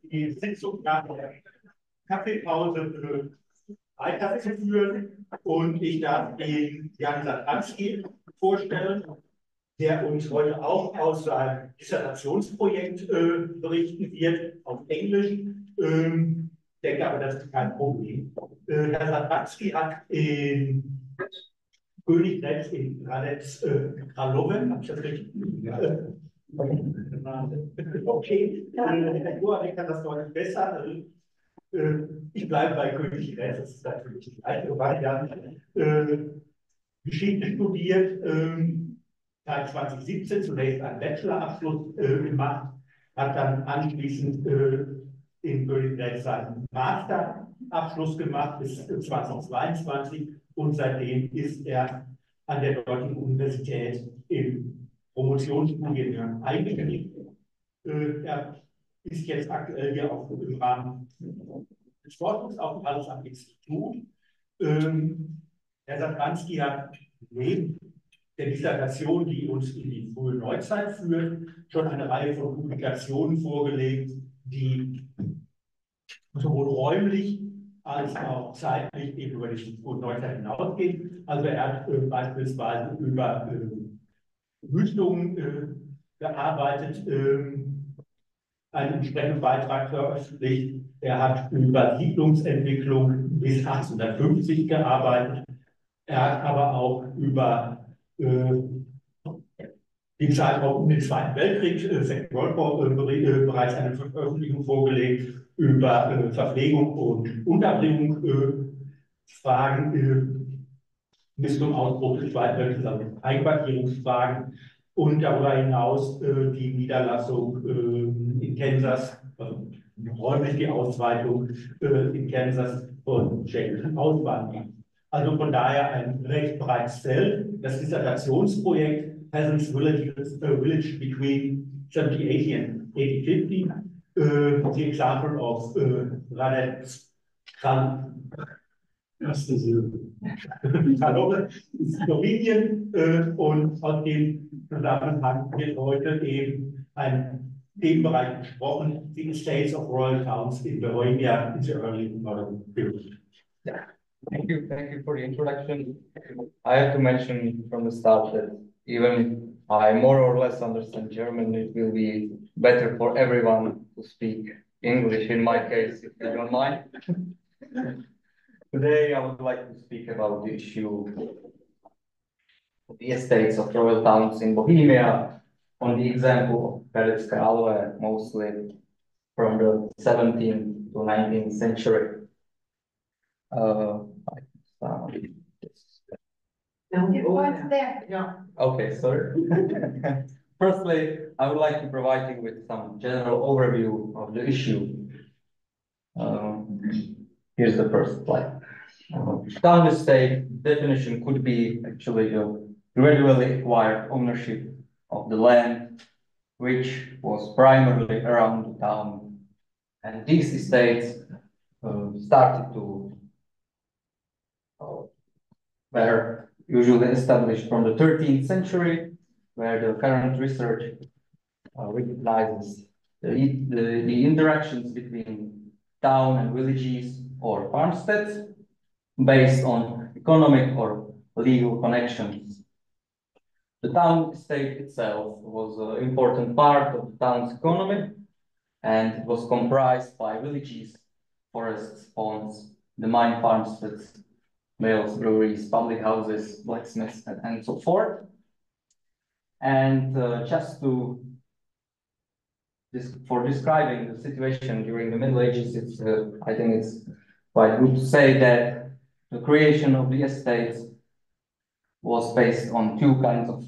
die Sitzung nach der Kaffeepause weiterzuführen. Und ich darf den Jan Satranský vorstellen, der uns heute auch aus seinem Dissertationsprojekt berichten wird, auf Englisch. Ich denke aber, das ist kein Problem. Herr Satranský hat in Hradec in Hradec, Králové, habe ich das richtig? Okay, Herr Johann kann das deutlich besser. Also, ich bleibe bei König Hradec, das ist natürlich die gleiche Variante. Geschichte studiert, seit 2017 zunächst einen Bachelorabschluss gemacht, hat dann anschließend in König Hradec seinen Masterabschluss gemacht bis 2022 und seitdem ist er an der dortigen Universität im Promotionsstudiengang eingeschrieben. Er ist jetzt aktuell hier auch im Rahmen des Forschungsaufenthalts am Institut. Herr Satranský hat neben der Dissertation, die uns in die frühe Neuzeit führt, schon eine Reihe von Publikationen vorgelegt, die sowohl räumlich als auch zeitlich eben über die frühe Neuzeit hinausgehen. Also er hat beispielsweise über Wüstungen gearbeitet, einen entsprechenden Beitrag veröffentlicht. Er hat über Siedlungsentwicklung bis 1850 gearbeitet. Er hat aber auch über den Zeitraum um den Zweiten Weltkrieg, Second World War, bereits eine Veröffentlichung vorgelegt über Verpflegung und Unterbringungsfragen bis zum Ausbruch des Zweiten Weltkriegs, also Einquartierungsfragen und darüber hinaus die Niederlassung in Kansas, räumlich die Ausweitung in Kansas von tschechischen Auswanderern. Also von daher ein recht breites Feld. Das Dissertationsprojekt Peasants Village between 1780 and 1850. The example of Hradec Slowenien und aus dem Zusammenhang wird heute eben ein Themenbereich besprochen, the estates of royal towns in Bohemia in the early modern period. Thank you for the introduction. I have to mention from the start that even I more or less understand German, it will be better for everyone to speak English in my case, if you don't mind. Today I would like to speak about the issue of the estates of royal towns in Bohemia on the example of Hradec Králové, mostly from the 17th to 19th century. Okay, sorry. Firstly, I would like to provide you with some general overview of the issue. Here's the first slide. Town estate definition could be actually the gradually acquired ownership of the land, which was primarily around the town. And these estates started to were usually established from the 13th century, where the current research recognizes the interactions between town and villages or farmsteads based on economic or legal connections. The town state itself was an important part of the town's economy, and it was comprised by villages, forests, ponds, the mine farmsteads, mills, breweries, public houses, blacksmiths, and so forth. And just for describing the situation during the Middle Ages, I think it's quite good to say that the creation of the estates was based on two kinds of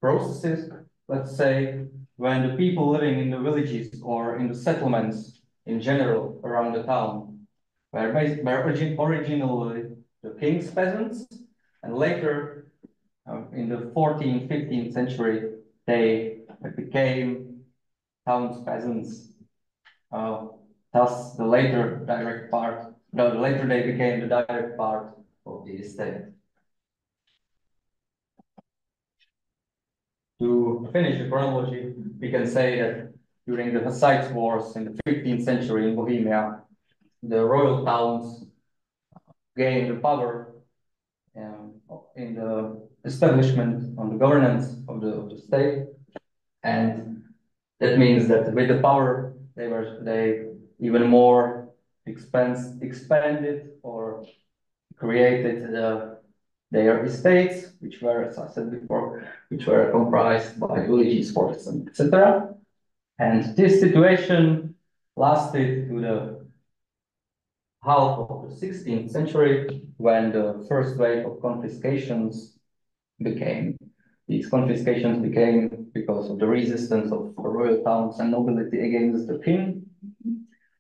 processes. Let's say when the people living in the villages or in the settlements in general around the town were originally the king's peasants, and later in the 14th, 15th century, they became town's peasants. Thus, later they became the direct part of the estate. To finish the chronology, we can say that during the Hussite Wars in the 15th century in Bohemia, the royal towns gained the power in the establishment on the governance of the state, and that means that with the power they even more expanded or created their estates, which were, as I said before, which were comprised by villages, forts, and etc. And this situation lasted to the half of the 16th century, when the first wave of confiscations became. These confiscations became because of the resistance of the royal towns and nobility against the king.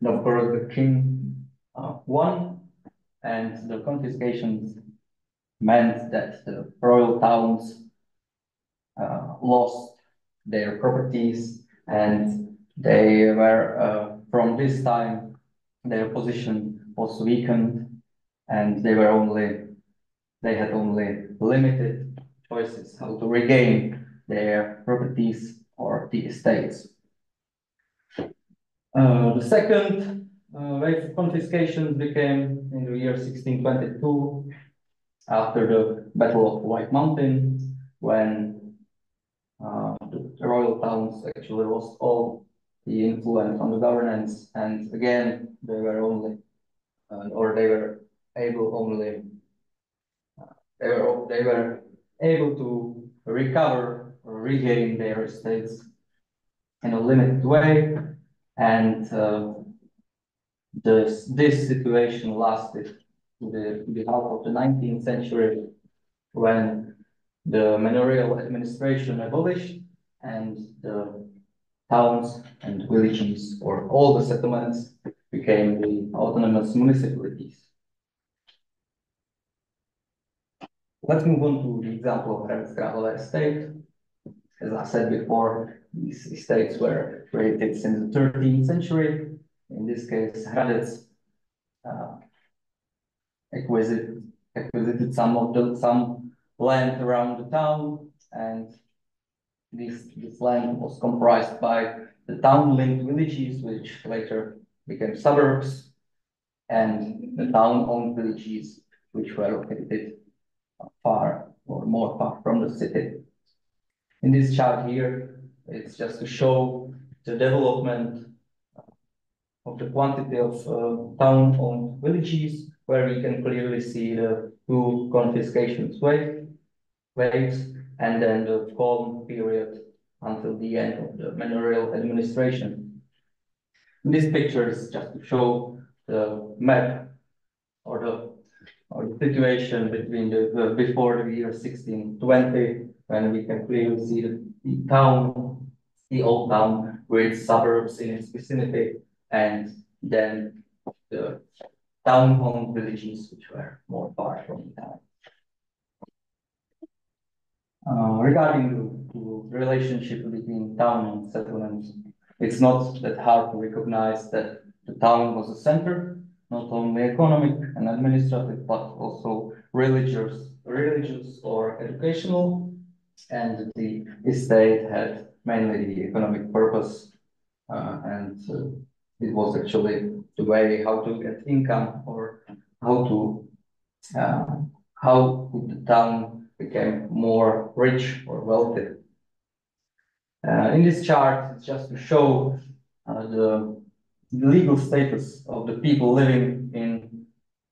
And of course, the king won, and the confiscations meant that the royal towns lost their properties, and they were, from this time, their position was weakened, and they had only limited choices how to regain their properties or the estates. The second wave of confiscations became in the year 1622, after the Battle of White Mountain, when the royal towns actually lost all the influence on the governance, and again they were only, they were able to recover or regain their estates in a limited way, and this situation lasted to the half of the 19th century, when the manorial administration abolished and the towns and villages, or all the settlements, became the autonomous municipalities. Let's move on to the example of Hradec Králové estate. As I said before, these estates were created since the 13th century. In this case, Hradec acquisited some land around the town, and this land was comprised by the town-linked villages, which later became suburbs, and the town-owned villages, which were located far or more far from the city. In this chart here, it's just to show the development of the quantity of town-owned villages, where we can clearly see the two confiscations waves, and then the calm period until the end of the manorial administration. In this picture is just to show the map or the situation between before the year 1620, when we can clearly see the old town with suburbs in its vicinity, and then the town-owned villages, which were more far from the town. Regarding the relationship between town and settlements, it's not that hard to recognize that the town was a center, not only economic and administrative, but also religious or educational, and the estate had mainly the economic purpose, and it was actually the way how to get income, or how could the town became more rich or wealthy. In this chart, it's just to show the legal status of the people living in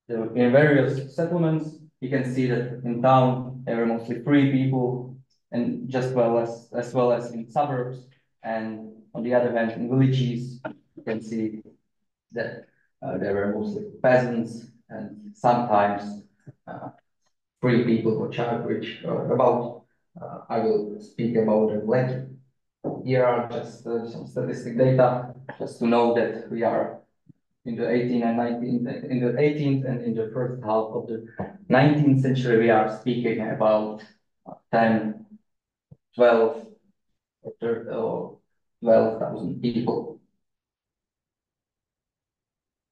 various settlements. You can see that in town there were mostly free people, and as well as in suburbs. And on the other hand, in villages, you can see that there were mostly peasants and sometimes free people or child rich. I will speak about them later. Here are just some statistic data, just to know that we are in the 18th and 19th, in the 18th and in the first half of the 19th century. We are speaking about 10, 12, or 12,000 people.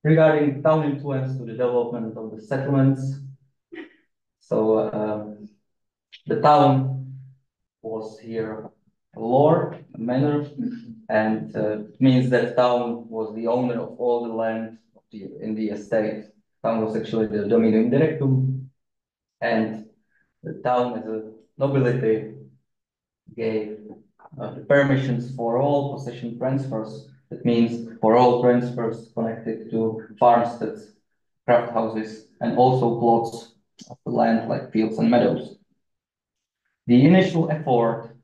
Regarding town influence to the development of the settlements, so the town was here lore, manor, and it means that town was the owner of all the land in the estate. Town was actually the dominium directum, and the town as a nobility gave the permissions for all possession transfers. That means for all transfers connected to farmsteads, craft houses, and also plots of the land like fields and meadows. The initial effort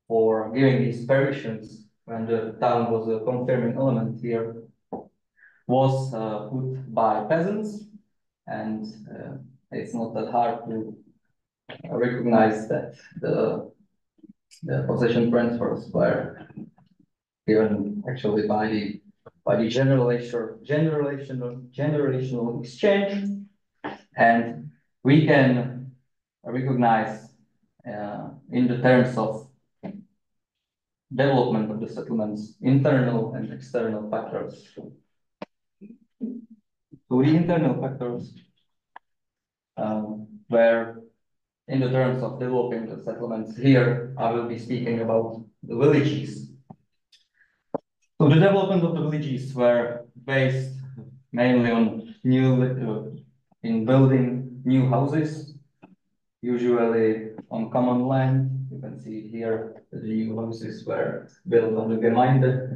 for giving these permissions when the town was a confirming element here was put by peasants, and it's not that hard to recognize that the possession transfers were given actually by the generational exchange, and we can recognize in the terms of development of the settlements internal and external factors. So the internal factors were in the terms of developing the settlements. Here I will be speaking about the villages. So the development of the villages were based mainly on in building new houses, usually on common land. You can see here that the new houses were built on the Gemeinde.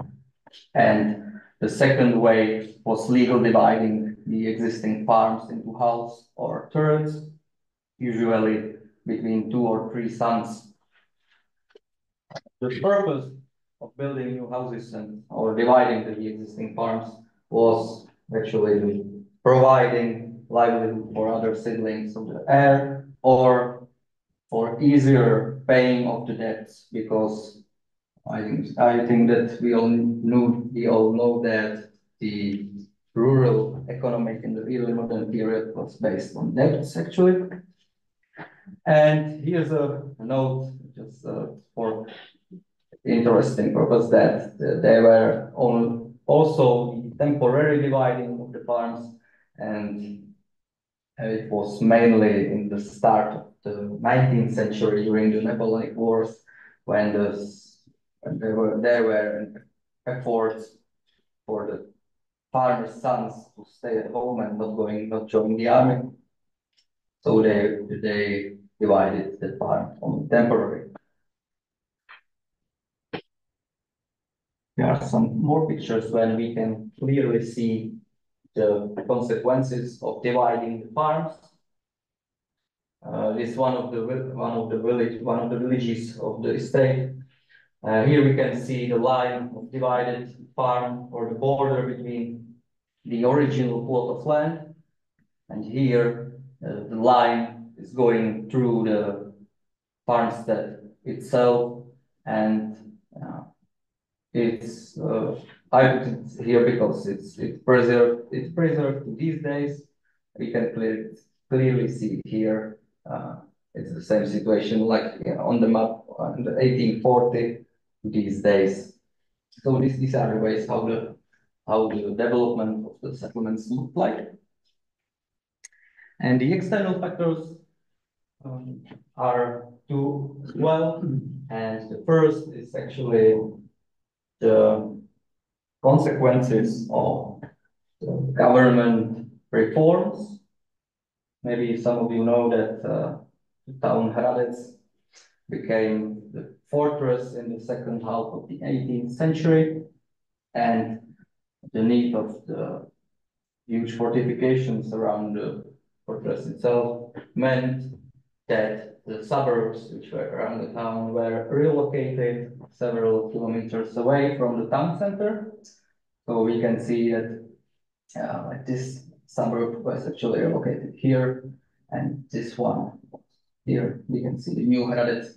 And the second way was legal dividing the existing farms into halves or thirds, usually between 2 or 3 sons. The purpose of building new houses or dividing the existing farms was actually providing livelihood for other siblings of the heir, or for easier paying of the debts, because I think that we all know that the rural economic in the early modern period was based on debts actually. And here's a note just for interesting purpose that they were also the temporary dividing of the farms, and it was mainly in the start of the 19th century during the Napoleonic Wars when there were efforts for the farmers' sons to stay at home and not join the army. So they divided the farm on temporary. There are some more pictures when we can clearly see the consequences of dividing the farms. This one of the villages of the estate. Here we can see the line of divided farm, or the border between the original plot of land, and here the line is going through the farmstead itself, and it's I put it here because it's preserved to these days. We can clearly see it here. It's the same situation like on the map in the 1840 these days. So these are the ways how the development of the settlements look like. And the external factors are two as well. And the first is actually the consequences of the government reforms. Maybe some of you know that the town Hradec became the fortress in the second half of the 18th century, and the need of the huge fortifications around the fortress itself meant that the suburbs which were around the town were relocated several kilometers away from the town center. So we can see that like this suburb was actually located here, and this one here, we can see the new Hradec.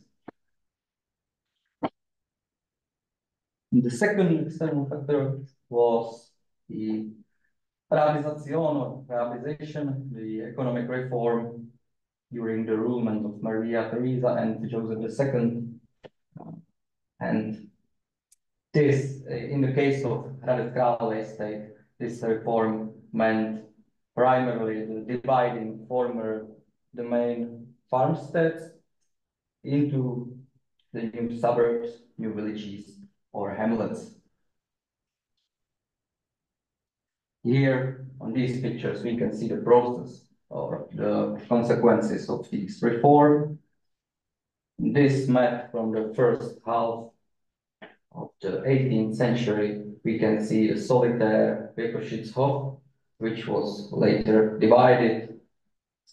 The second external factor was the Arabization, the economic reform during the rule of Maria Theresa and Joseph II. And this, in the case of Hradec Králové state, this reform meant primarily the dividing former domain farmsteads into the new suburbs, new villages, or hamlets. Here on these pictures, we can see the process or the consequences of this reform. This map from the first half of the 18th century, we can see a solitaire Wekoschitzhof, which was later divided.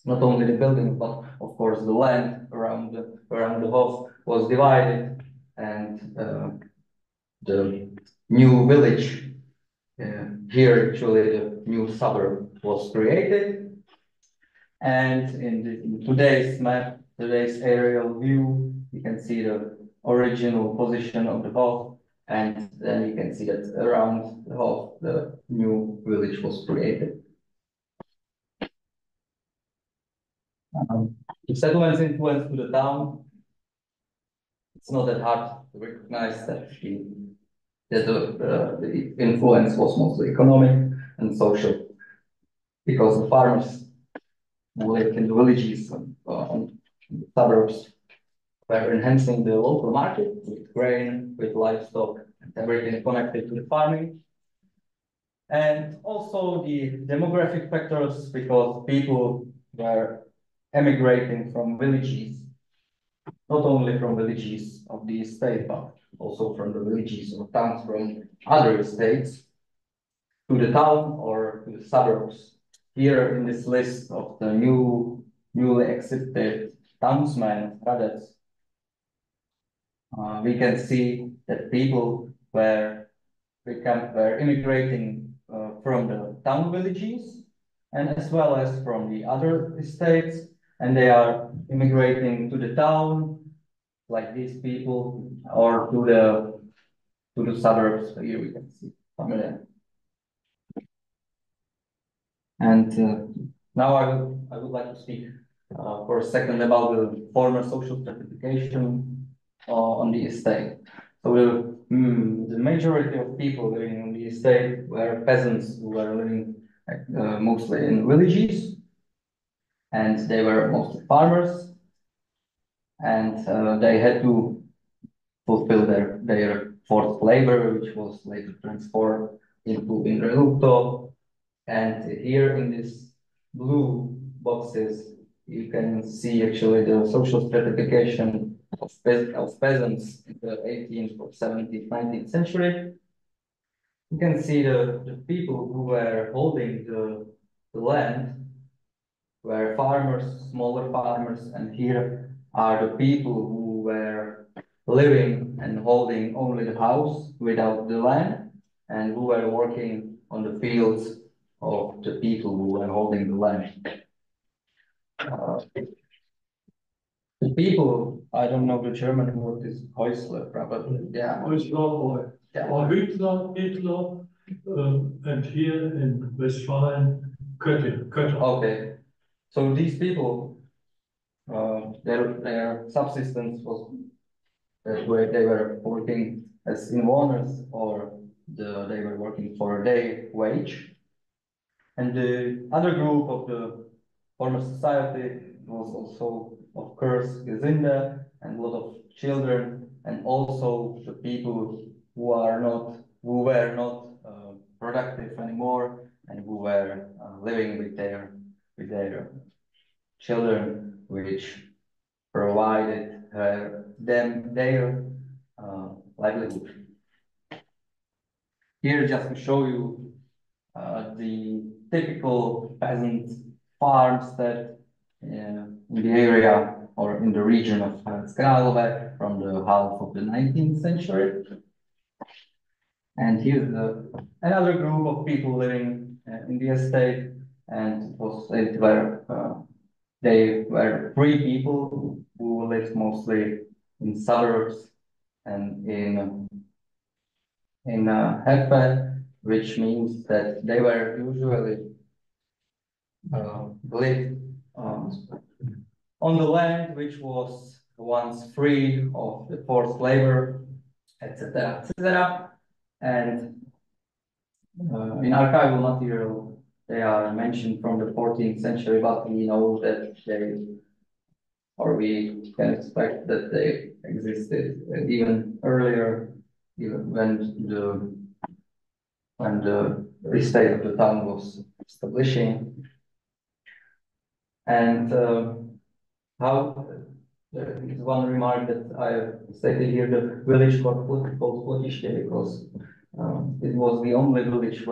Not only the building, but of course the land around the Hof was divided, and the new village here, actually, the new suburb was created. And in today's map, today's aerial view, you can see the original position of the Hof, and then you can see that around the Hof, the new village was created. The settlement's influence to the town, it's not that hard to recognize that the influence was mostly economic and social, because the farmers who lived in the villages and the suburbs were enhancing the local market with grain, with livestock, and everything connected to the farming. And also the demographic factors, because people were emigrating from villages, not only from villages of the estate, but also from the villages or towns from other estates to the town or to the suburbs. Here in this list of the newly accepted townsmen, Hradec, we can see that people were immigrating from the town villages and as well as from the other estates, and they are immigrating to the town, like these people, or to the suburbs. So here we can see some of them. And now I would like to speak for a second about the former social stratification on the estate. So the majority of people living on the estate were peasants who were living mostly in villages, and they were mostly farmers, and they had to fulfill their forced labor, which was later transformed into reducto. And here in this blue boxes, you can see actually the social stratification of peasants in the 18th or 17th, 19th century. You can see the people who were holding the land were farmers, smaller farmers, and here are the people who were living and holding only the house without the land, and who were working on the fields of the people who were holding the land. The people, I don't know the German word is Häusler, probably. Yeah. Häusler or Hitler, and here in Westfalen, Köthen. Okay. So these people, their subsistence was where they were working as inwoners, or they were working for a day wage. And the other group of the former society was also, of course, Gesinde and a lot of children, and also the people who were not productive anymore, and who were living with their children, which provided them their livelihood. Here, just to show you the typical peasant farms that in the area or in the region of Králové from the half of the 19th century. And here's another group of people living in the estate, and they were free people who lived mostly in suburbs and in Hradec, which means that they were usually lived on the land which was once free of the forced labor, etc., etc. And in archival material, they are mentioned from the 14th century, but we know that they or we can expect that they existed even earlier, even when the estate of the town was establishing. And how there is one remark that I stated here: the village called Plotište, because it was the only village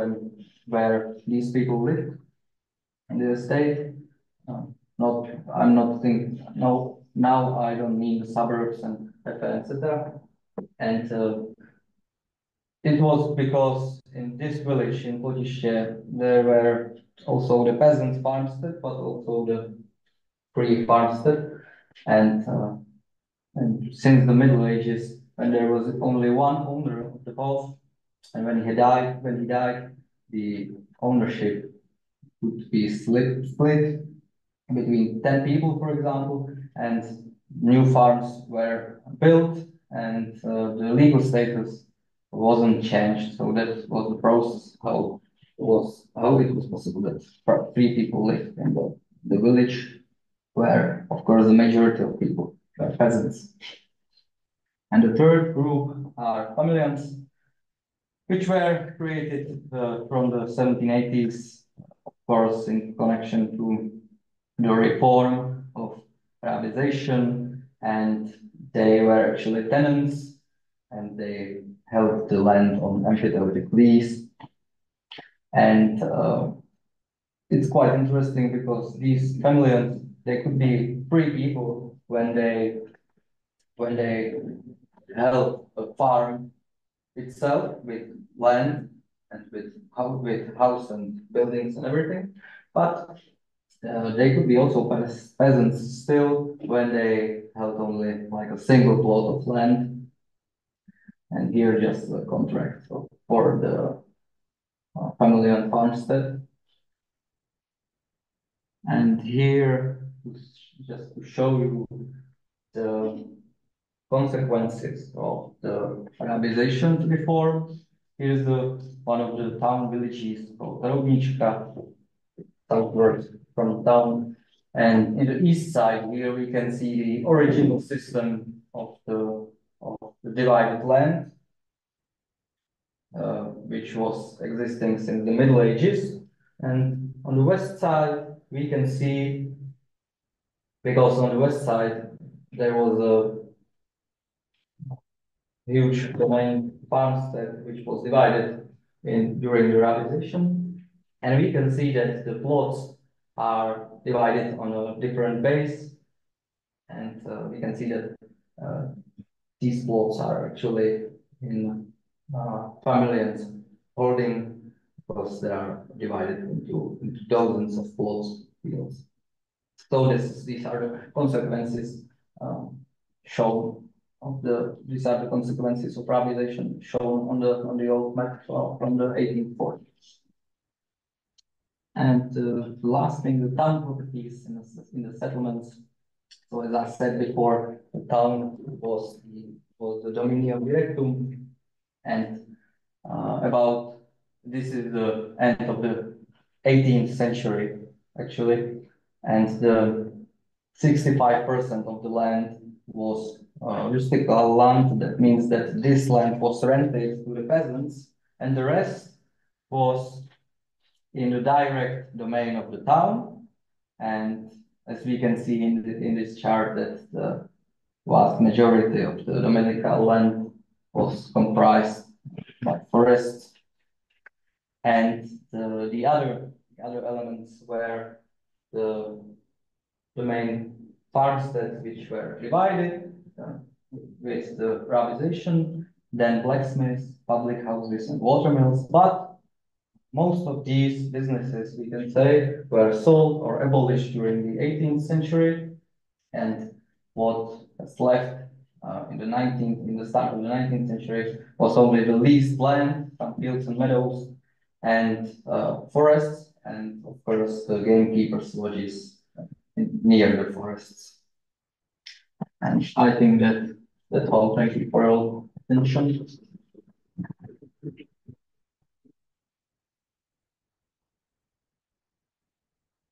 where these people lived in the estate. I'm not thinking, no, now I don't mean the suburbs and etc. And it was because in this village in Plotiště there were also the peasants' farmstead, but also the free farmstead. And since the Middle Ages, when there was only one owner of the both, and when he died, the ownership would be split between 10 people, for example, and new farms were built, and the legal status wasn't changed. So that was the process how it was possible that 3 people lived in the village, where, of course, the majority of people were peasants. And the third group are familians, which were created from the 1780s, of course, in connection to the reform of privatization, and they were actually tenants, and they held the land on emphyteutic lease. And it's quite interesting because these familians, they could be 3 people when they held a farm itself with land and with house and buildings and everything, but they could be also peasants still when they held only like a single plot of land. And here just a contract for the family and farmstead. And here, just to show you the consequences of the Arabization reform, here's one of the town villages called Rovnička, southwards from the town. And in the east side here we can see the original system of the divided land, which was existing since the Middle Ages. And on the west side we can see, because on the west side there was a huge domain farmstead which was divided during the Arabization, and we can see that the plots are divided on a different base, and we can see that these plots are actually in families holding, because they are divided into dozens of plots fields. So these are the consequences shown of these are the consequences of privatization shown on the old map from the 1840s. And the last thing, the town properties in the settlements. So as I said before, the town was the dominium directum, and this is the end of the 18th century actually, and the 65% of the land was rustical land. That means that this land was rented to the peasants, and the rest was in the direct domain of the town. And as we can see in this chart, that the vast majority of the dominical land was comprised by forests, and the other elements were the main farmsteads which were divided with the privatization, then blacksmiths, public houses, and watermills. But most of these businesses, we can say, were sold or abolished during the 18th century, and what was left in the start of the 19th century was only the leased land, some fields and meadows, and forests, and of course the gamekeepers' lodges near the forests. And I think that's all. Thank you for your attention.